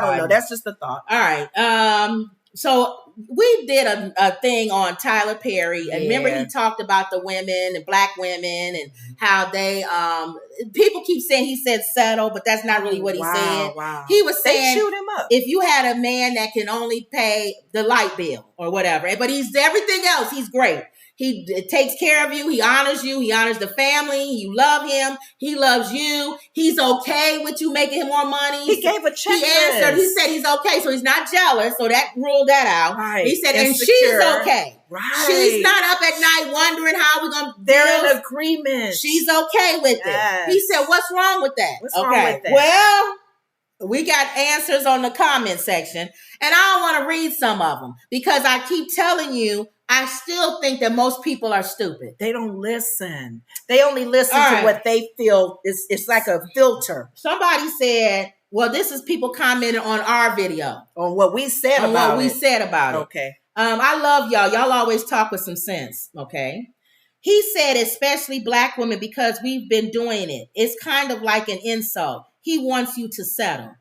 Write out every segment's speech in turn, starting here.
I don't know. That's just a thought. All right. So we did a thing on Tyler Perry, and remember he talked about the women and black women and how they people keep saying he said settle, but that's not really what he said. Wow. He was saying shoot him up. If you had a man that can only pay the light bill or whatever, but he's everything else, he's great. He takes care of you. He honors you. He honors the family. You love him. He loves you. He's okay with you making him more money. He gave a check. He answered. He said he's okay. So he's not jealous. So that ruled that out. Right. He said, and she's okay. Right. She's not up at night wondering how we're going to They're in agreement. She's okay with it. He said, what's wrong with that? What's wrong with that? Well, we got answers on the comment section. And I don't want to read some of them because I keep telling you, I still think that most people are stupid. They don't listen. They only listen to what they feel. It's like a filter. Somebody said, well, this is people commenting on our video. On what we said about it. Okay. I love y'all. Y'all always talk with some sense. Okay. He said, especially black women, because we've been doing it. It's kind of like an insult. He wants you to settle.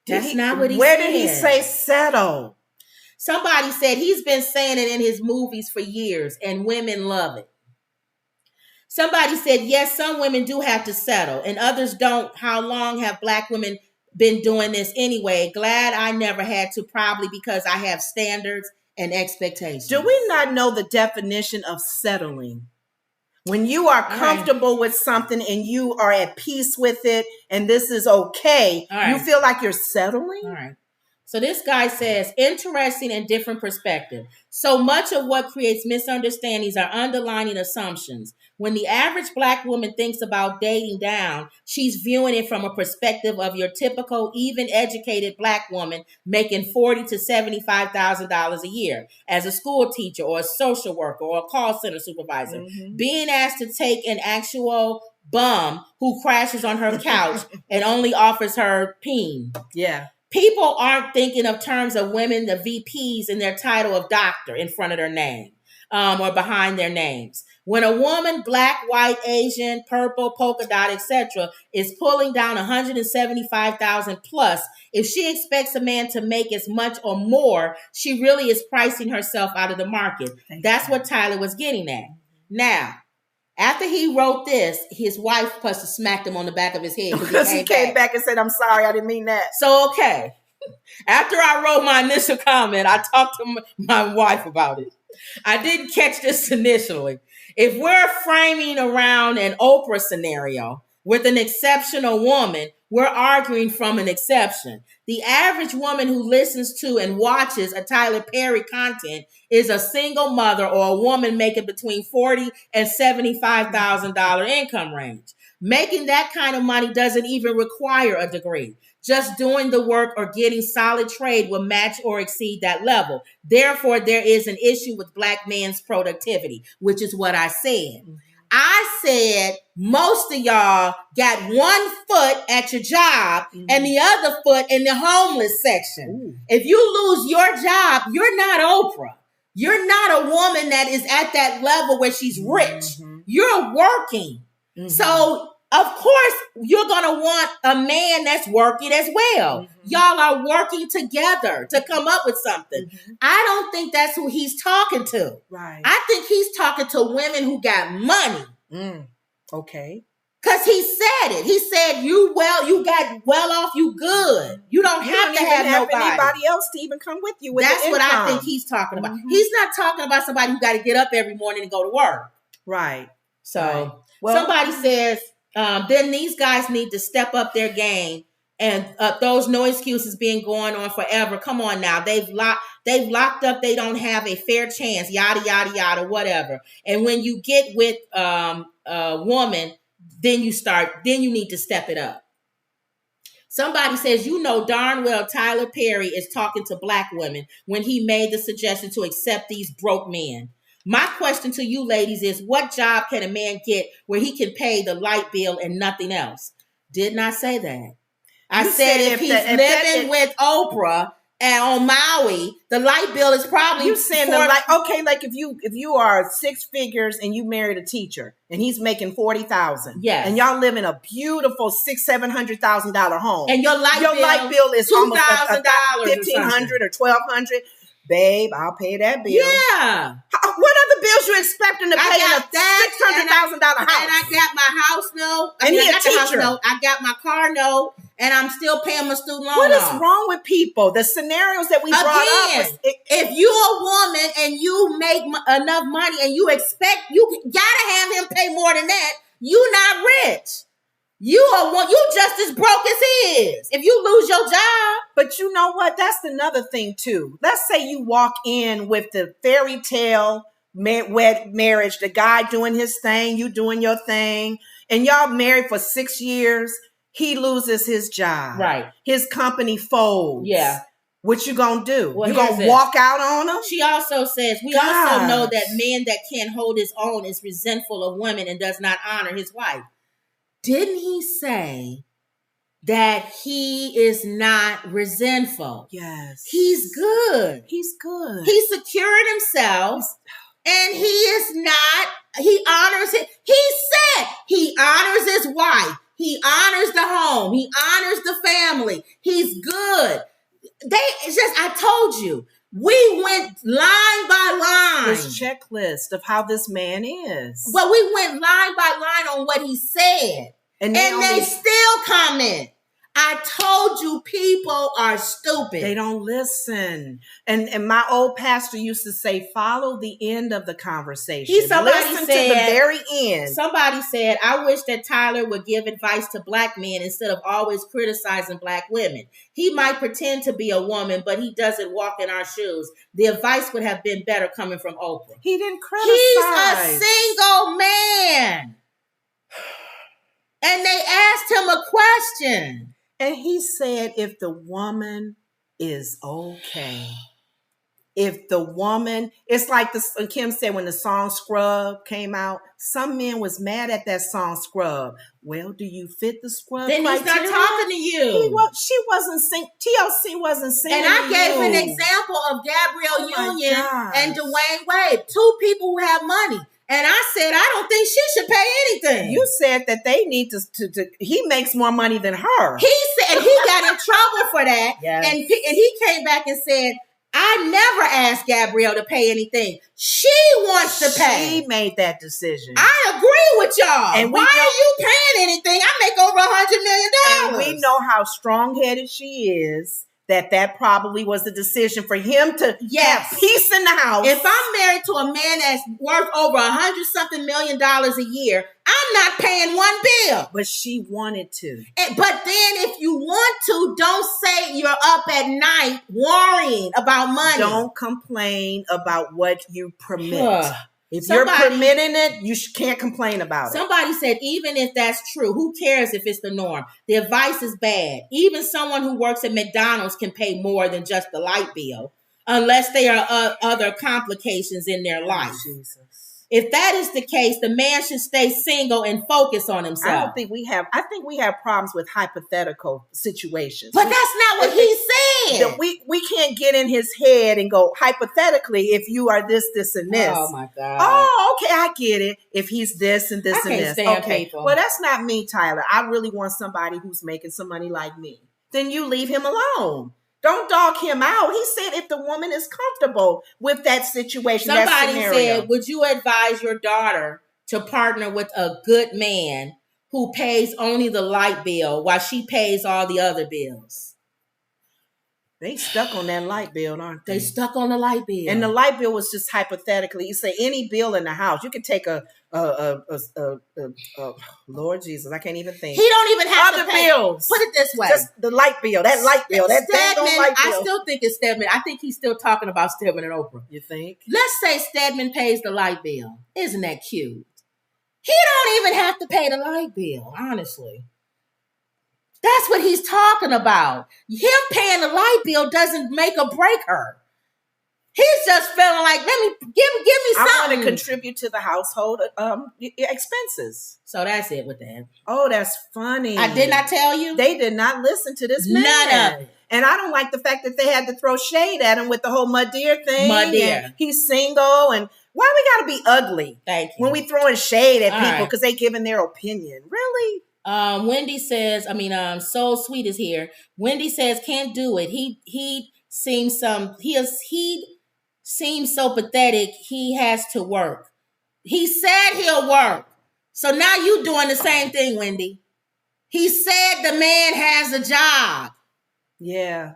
That's not what he said. Where did he say settle? Somebody said he's been saying it in his movies for years and women love it. Somebody said, yes, some women do have to settle and others don't. How long have black women been doing this anyway? Glad I never had to, probably because I have standards and expectations. Do we not know the definition of settling? When you are comfortable with something and you are at peace with it and this is okay, you feel like you're settling? All right. So this guy says, interesting and different perspective. So much of what creates misunderstandings are underlying assumptions. When the average black woman thinks about dating down, she's viewing it from a perspective of your typical, even educated black woman making $40,000 to $75,000 a year as a school teacher or a social worker or a call center supervisor. Being asked to take an actual bum who crashes on her couch and only offers her peen. Yeah. People aren't thinking of terms of women, the VPs in their title of doctor in front of their name or behind their names. When a woman, black, white, Asian, purple, polka dot, etc., is pulling down $175,000 plus, if she expects a man to make as much or more, she really is pricing herself out of the market. That's what Tyler was getting at. Now, after he wrote this, his wife must have smacked him on the back of his head. Because he came back and said, I'm sorry, I didn't mean that. So, okay. After I wrote my initial comment, I talked to my wife about it. I didn't catch this initially. If we're framing around an Oprah scenario with an exceptional woman, we're arguing from an exception. The average woman who listens to and watches a Tyler Perry content is a single mother or a woman making between $40,000 and $75,000 income range. Making that kind of money doesn't even require a degree. Just doing the work or getting solid trade will match or exceed that level. Therefore, there is an issue with black men's productivity, which is what I said. I said most of y'all got one foot at your job and the other foot in the homeless section. If you lose your job, you're not Oprah. You're not a woman that is at that level where she's rich. You're working. So, of course, you're going to want a man that's working as well. Y'all are working together to come up with something. I don't think that's who he's talking to. Right. I think he's talking to women who got money. Okay. Because he said it. He said, you got well off, you good. You don't have to have anybody else to even come with you with That's the what income. I think he's talking about. He's not talking about somebody who got to get up every morning and go to work. Right. So somebody says, then these guys need to step up their game, and those no excuses being going on forever. Come on now, they've locked up. They don't have a fair chance. Yada yada yada, whatever. And when you get with a woman, then you need to step it up. Somebody says, you know darn well Tyler Perry is talking to black women when he made the suggestion to accept these broke men. My question to you ladies is, what job can a man get where he can pay the light bill and nothing else? Did not say that. I said if he's living with Oprah on Maui, the light bill is probably you saying like if you are six figures and you married a teacher and he's making $40,000, yes, and y'all live in a beautiful $600,000-$700,000 home, and your light bill is almost $1,500 or $1,200. Babe, I'll pay that bill. Yeah. What other bills you expecting to pay in a $600,000 house? And I got my house note. I got the house note. I got my car note, and I'm still paying my student loan. What is wrong with people? The scenarios that we brought up. If you're a woman and you make enough money and you gotta have him pay more than that, you're not rich. You just as broke as he is if you lose your job. But you know what? That's another thing too. Let's say you walk in with the fairy tale wed marriage, the guy doing his thing, you doing your thing, and y'all married for 6 years. He loses his job. Right. His company folds. Yeah. What you gonna do? Well, you gonna walk out on him? She also says, we also know that man that can't hold his own is resentful of women and does not honor his wife. Didn't he say that he is not resentful? Yes. He's good. He's good. He secured himself, and he honors it. He said he honors his wife. He honors the home. He honors the family. He's good. I told you, we went line by line. This checklist of how this man is. Well, we went line by line on what he said. And they still comment. I told you people are stupid. They don't listen. And my old pastor used to say, follow the end of the conversation. Listen to the very end. Somebody said, I wish that Tyler would give advice to black men instead of always criticizing black women. He might pretend to be a woman, but he doesn't walk in our shoes. The advice would have been better coming from Oprah. He didn't criticize. He's a single man. And they asked him a question. And he said, if the woman is okay, it's like Kim said when the song Scrub came out, some men was mad at that song Scrub. Well, do you fit the Scrub Then criteria? He's not talking to you. She wasn't singing. TLC wasn't singing. And I gave an example of Gabrielle Union and Dwayne Wade, two people who have money. And I said, I don't think she should pay anything. You said that they need to he makes more money than her. He said, and he got in trouble for that. Yes. And he came back and said, I never asked Gabrielle to pay anything. She wants to pay. She made that decision. I agree with y'all. And why are you paying anything? I make over $100 million. And we know how strong-headed she is. That probably was the decision for him to have peace in the house. If I'm married to a man that's worth over $100-something million a year, I'm not paying one bill. But she wanted to. But then if you want to, don't say you're up at night worrying about money. Don't complain about what you permit. If you're permitting it, you can't complain about it. Somebody said, even if that's true, who cares if it's the norm? The advice is bad. Even someone who works at McDonald's can pay more than just the light bill, unless there are other complications in their life. Jesus. If that is the case, the man should stay single and focus on himself. I think we have problems with hypothetical situations. But that's not what he said. We can't get in his head and go, hypothetically, if you are this, and this. Oh my God. Oh, okay, I get it. If he's this and this and this. Stand okay. People. Well, that's not me, Tyler. I really want somebody who's making some money like me. Then you leave him alone. Don't dog him out. He said if the woman is comfortable with that situation, somebody said, would you advise your daughter to partner with a good man who pays only the light bill while she pays all the other bills? They stuck on that light bill, aren't they? They stuck on the light bill. And the light bill was just hypothetically. You say any bill in the house. You could take a Lord Jesus, I can't even think. He don't even have other to pay bills. Put it this way. Just the light bill. That light bill. That Stedman, light bill. I still think it's Stedman. I think he's still talking about Stedman and Oprah. You think? Let's say Stedman pays the light bill. Isn't that cute? He don't even have to pay the light bill, honestly. That's what he's talking about. Him paying the light bill doesn't make or break her. He's just feeling like, let me give me something. I want to contribute to the household expenses. So that's it with that. Oh, that's funny. I did not tell you. They did not listen to this man. None of it. And I don't like the fact that they had to throw shade at him with the whole Madeir thing. Madeir. He's single. And why we got to be ugly? Thank you. When we throwing shade at All people right. because they giving their opinion. Really? Wendy says, Soul Sweet is here. Wendy says, can't do it. He seems so pathetic. He has to work. He said he'll work. So now you doing the same thing, Wendy. He said the man has a job. Yeah.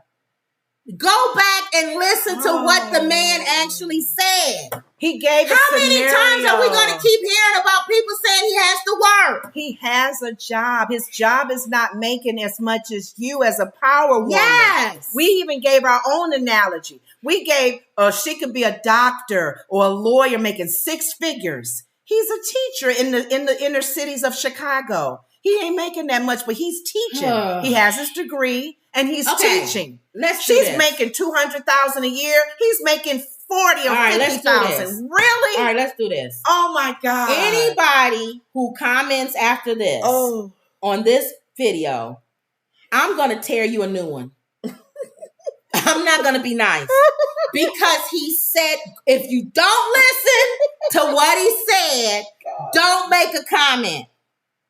Go back and listen to what the man actually said. He gave a How many scenario. times are we going to keep hearing about people saying he has to work? He has a job. His job is not making as much as you as a power woman. Yes. We even gave our own analogy. We gave, she could be a doctor or a lawyer making 6 figures. He's a teacher in the inner cities of Chicago. He ain't making that much, but he's teaching. He has his degree and he's teaching. She's making $200,000 a year. He's making 40 or 50,000. Really? All right, let's do this. Oh my God. Anybody who comments after this on this video, I'm going to tear you a new one. I'm not going to be nice. Because he said, if you don't listen to what he said, don't make a comment.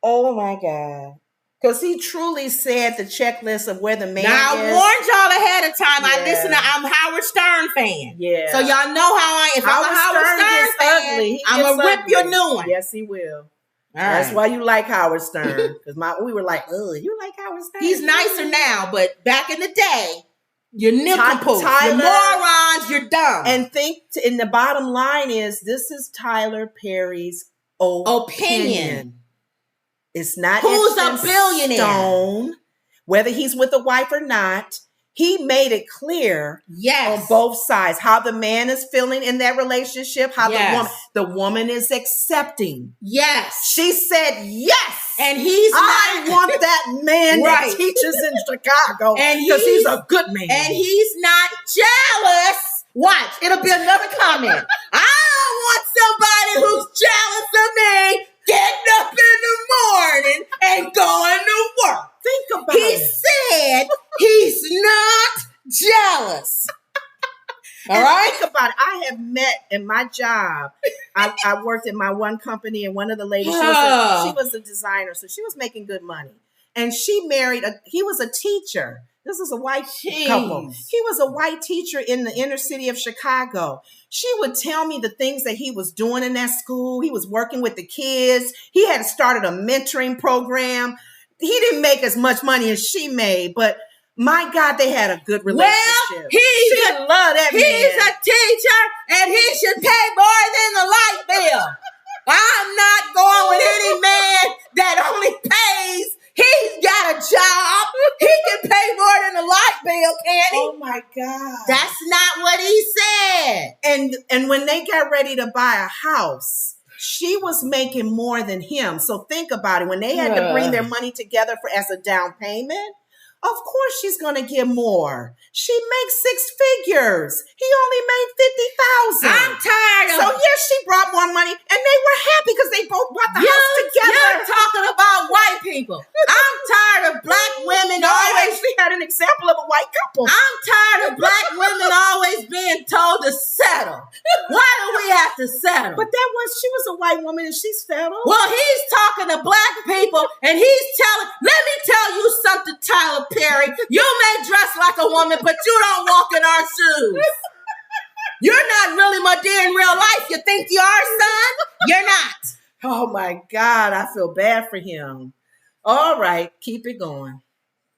Oh my God. Because he truly said the checklist of where the man now, is. I warned y'all ahead of time. I'm a Howard Stern fan. Yeah. So y'all know how if I'm a Howard Stern fan, ugly. I'm going to rip your new one. Yes, he will. All That's right. why you like Howard Stern. Because we were like, oh, you like Howard Stern? He's nicer now, but back in the day, you're nincompoop. Tyler, you're morons. You're dumb. And in the bottom line is, this is Tyler Perry's opinion. It's not who's a billionaire. Stone, whether he's with a wife or not. He made it clear on both sides how the man is feeling in that relationship, how the woman is accepting. Yes. She said yes. And I want that man that teaches in Chicago because he's a good man. And he's not jealous. Watch, it'll be another comment. I don't want somebody who's jealous of me getting up in the morning and going to work. Think about it. He said he's not jealous. All right? Think about it. I have met in my job. I worked in my one company, and one of the ladies, she was a designer, so she was making good money. And she married, he was a teacher. This is a white couple. He was a white teacher in the inner city of Chicago. She would tell me the things that he was doing in that school. He was working with the kids. He had started a mentoring program. He didn't make as much money as she made, but my God, they had a good relationship. Well, she loved that man. He's a teacher, and he should pay more than the light bill. I'm not going with any man that only pays. He's got a job. He can pay more than the light bill, can't he? Oh my God. That's not what he said. And when they got ready to buy a house, she was making more than him. So think about it. When they had to bring their money together as a down payment, of course she's going to get more. She makes 6 figures. He only made 50,000. I'm tired of. So yes, she brought more money, and they were happy because they both bought the house together. You're talking about white people. I'm tired of black women. I actually had an example of a white couple. I'm tired of black women always being told to settle. Why do we have to settle? But she was a white woman, and she settled. Well, he's talking to black people, and he's telling. Let me tell you something, Tyler Perry. You may dress like a woman, but you don't walk in our shoes. You're not really my dear in real life. You think you are, son? You're not. Oh my God, I feel bad for him. All right, keep it going.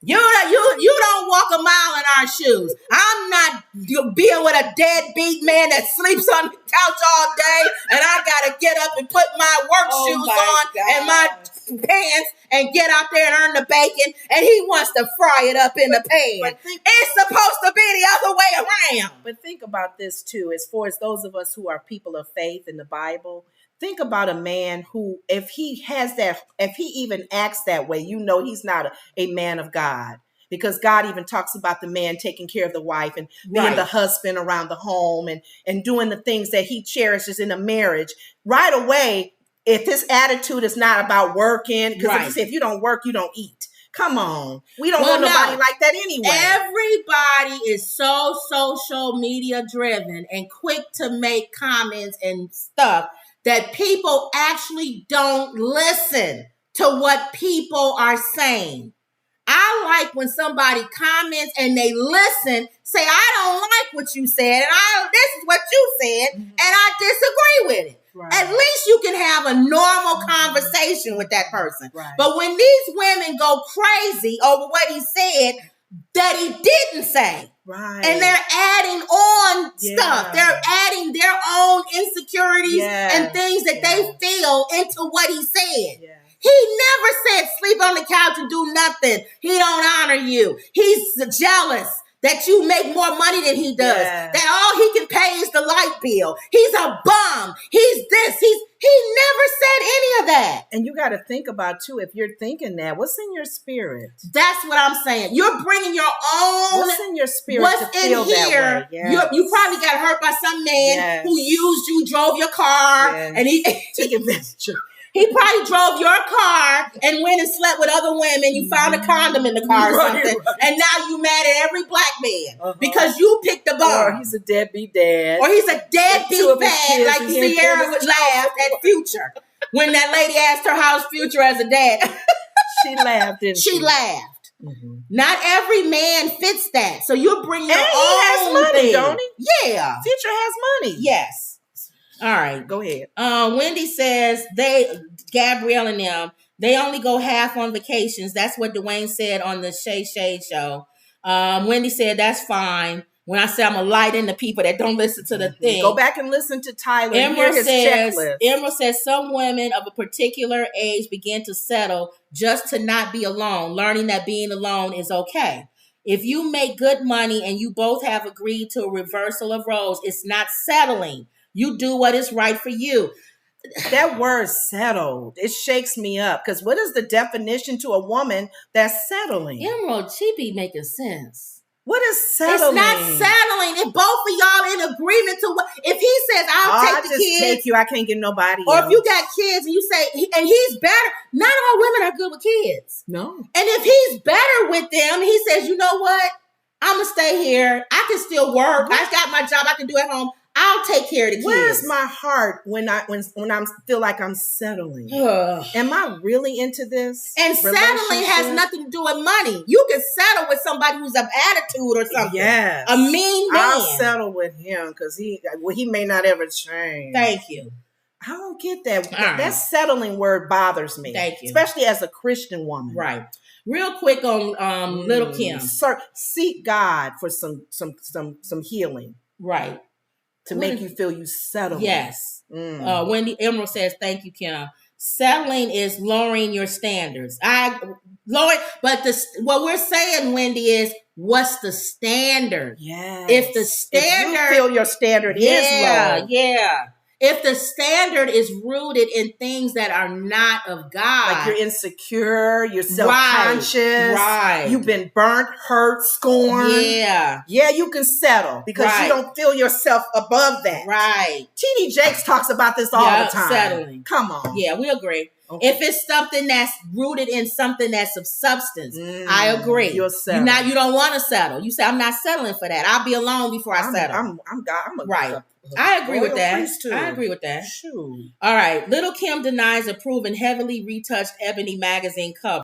You don't walk a mile in our shoes. I'm not being with a deadbeat man that sleeps on the couch all day, and I gotta get up and put my work shoes on and my pants and get out there and earn the bacon, and he wants to fry it up in the pan. It's supposed to be the other way around. But think about this too, as far as those of us who are people of faith in the Bible. Think about a man who, if he even acts that way, he's not a man of God. Because God even talks about the man taking care of the wife and being the husband around the home and doing the things that he cherishes in a marriage. Right away, if his attitude is not about working, because if you don't work, you don't eat. Come on. We don't want nobody like that anyway. Everybody is so social media driven and quick to make comments and stuff that people actually don't listen to what people are saying. I like when somebody comments and they listen, say, I don't like what you said, and this is what you said, and I disagree with it. Right. At least you can have a normal conversation with that person. Right. But when these women go crazy over what he said that he didn't say, right, and they're adding on stuff, they're adding their own insecurities and things that they feel into what he said. Yeah. He never said sleep on the couch and do nothing. He don't honor you. He's jealous that you make more money than he does. Yeah. That all he can pay is the light bill. He's a bum. He's this. He never said any of that. And you got to think about, too, if you're thinking that, what's in your spirit? That's what I'm saying. You're bringing your own. What's in your spirit to feel that way? Yes. You probably got hurt by some man who used you, drove your car, and he took advantage of. He probably drove your car and went and slept with other women. You found a condom in the car or something. Right. And now you mad at every black man because you picked the bum. Or he's a deadbeat dad. Or he's a deadbeat dad, like Sierra would laugh at Future. When that lady asked her how's Future as a dad. She laughed, didn't she? She laughed. Mm-hmm. Not every man fits that. So you're bringing your own he has money, thing. Don't he? Yeah. Future has money. Yes. All right. Go ahead. Wendy says Gabrielle and them, they only go half on vacations. That's what Dwayne said on the Shay Shade show. Wendy said that's fine. When I say I'm a light into people that don't listen to the thing. Go back and listen to Tyler and hear his checklist. Emerald says some women of a particular age begin to settle just to not be alone, learning that being alone is okay. If you make good money and you both have agreed to a reversal of roles, it's not settling. You do what is right for you. That word settled, it shakes me up. Because what is the definition to a woman that's settling? Emerald, she be making sense. What is settling? It's not settling. If both of y'all in agreement to what, if he says, I'll take the kids. Take you, I can't get nobody or else. If you got kids and you say, and he's better, not all women are good with kids. No. And if he's better with them, he says, you know what? I'm going to stay here. I can still work. I got my job I can do at home. I'll take care of the kids. Where's my heart when I feel like I'm settling? Am I really into this? And settling has nothing to do with money. You can settle with somebody who's of attitude or something. Yes. A mean man. I'll settle with him because he may not ever change. Thank you. I don't get that. That settling word bothers me. Thank you. Especially as a Christian woman. Right. Real quick on Little Kim. Seek God for some healing. Right. To make you feel you settle. Yes. Wendy Emerald says, thank you, Kim. Settling is lowering your standards. But what we're saying, Wendy, is what's the standard? Yeah. If the standard, if you feel your standard is low. Yeah. If the standard is rooted in things that are not of God. Like you're insecure, you're self-conscious. Right. You've been burnt, hurt, scorned. Yeah. Yeah, you can settle because you don't feel yourself above that. Right. T.D. Jakes talks about this all the time. Settling. Come on. Yeah, we agree. Okay. If it's something that's rooted in something that's of substance, I agree. You'll settle. You don't want to settle. You say, I'm not settling for that. I'll be alone before I settle. I'm right. I agree with that. I agree with that. Shoot. All right. Little Kim denies approving heavily retouched Ebony magazine cover.